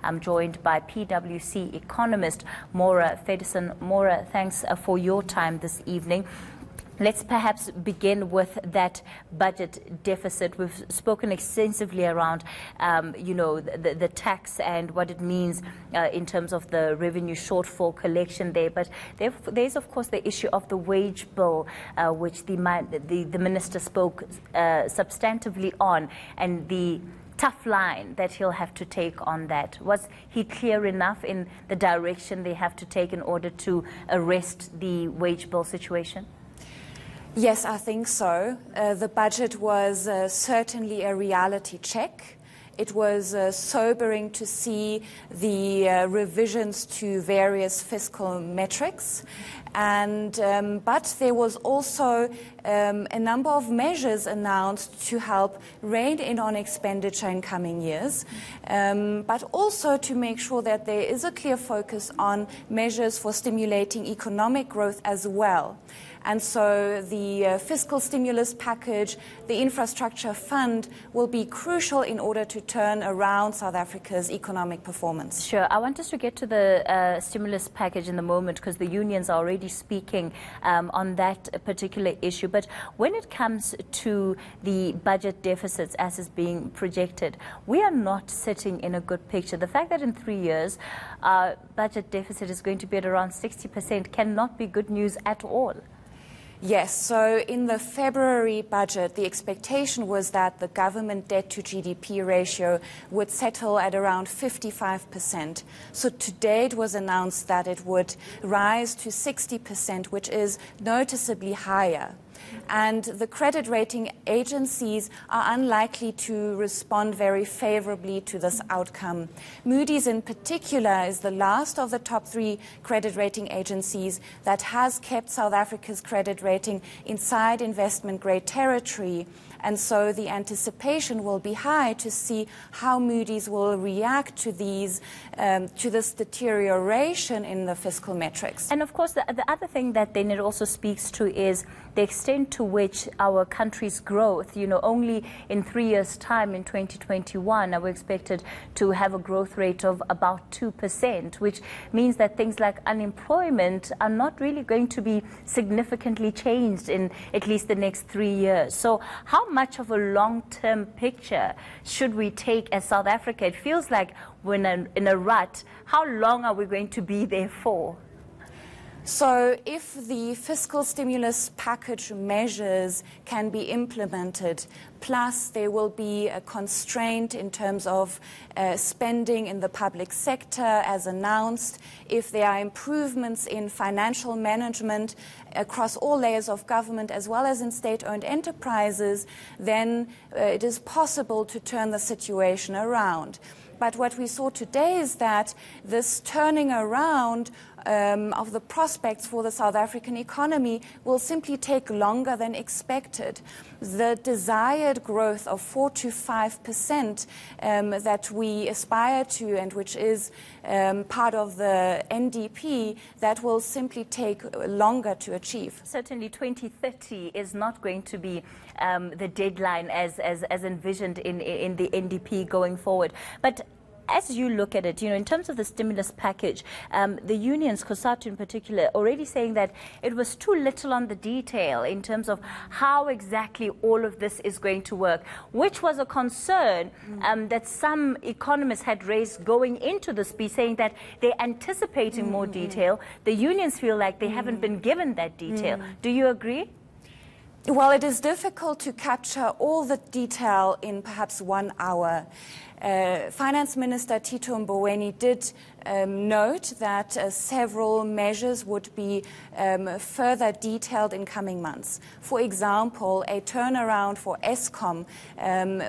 I'm joined by PwC Economist Maura Feddersen. Maura, thanks for your time this evening. Let's perhaps begin with that budget deficit. We've spoken extensively around, the tax and what it means in terms of the revenue shortfall collection there. But there's, of course, the issue of the wage bill, which the minister spoke substantively on, and the tough line that he'll have to take on that. Was he clear enough in the direction they have to take in order to arrest the wage bill situation? Yes, I think so. The budget was certainly a reality check. It was sobering to see the revisions to various fiscal metrics. But there was also a number of measures announced to help rein in on expenditure in coming years, but also to make sure that there is a clear focus on measures for stimulating economic growth as well. And so the fiscal stimulus package, the infrastructure fund, will be crucial in order to turn around South Africa's economic performance. Sure. I want us to get to the stimulus package in a moment, because the unions are already speaking on that particular issue. But when it comes to the budget deficits as is being projected, we are not sitting in a good picture. The fact that in 3 years our budget deficit is going to be at around 60% cannot be good news at all. Yes, so in the February budget, the expectation was that the government debt to GDP ratio would settle at around 55%. So today it was announced that it would rise to 60%, which is noticeably higher. And the credit rating agencies are unlikely to respond very favorably to this outcome. Moody's in particular is the last of the top 3 credit rating agencies that has kept South Africa's credit rating inside investment grade territory. And so the anticipation will be high to see how Moody's will react to this deterioration in the fiscal metrics. And of course, the other thing that then it also speaks to is the extent to which our country's growth, only in 3 years' time in 2021, are we expected to have a growth rate of about 2%, which means that things like unemployment are not really going to be significantly changed in at least the next 3 years. So how much of a long-term picture should we take as South Africa? It feels like we're in a rut. How long are we going to be there for? So if the fiscal stimulus package measures can be implemented, plus there will be a constraint in terms of spending in the public sector as announced, if there are improvements in financial management across all layers of government as well as in state-owned enterprises, then it is possible to turn the situation around. But what we saw today is that this turning around of the prospects for the South African economy will simply take longer than expected. The desired growth of 4 to 5% that we aspire to, and which is part of the NDP, that will simply take longer to achieve. Certainly 2030 is not going to be the deadline as envisioned in the NDP going forward. But as you look at it, in terms of the stimulus package, the unions, COSATU in particular, already saying that it was too little on the detail in terms of how exactly all of this is going to work, which was a concern that some economists had raised going into this piece, saying that they're anticipating more detail. The unions feel like they haven't been given that detail. Do you agree? Well, it is difficult to capture all the detail in perhaps 1 hour. Finance Minister Tito Mboweni did note that several measures would be further detailed in coming months. For example, a turnaround for Eskom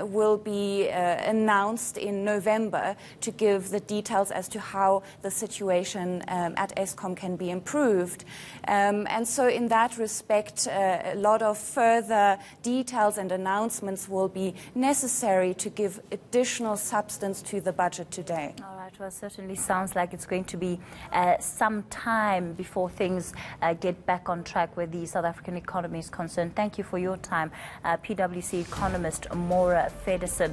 will be announced in November to give the details as to how the situation at Eskom can be improved. And so in that respect, a lot of further details and announcements will be necessary to give additional substance to the budget today. All right, well, certainly sounds like it's going to be some time before things get back on track where the South African economy is concerned. Thank you for your time, PwC Economist Maura Feddersen.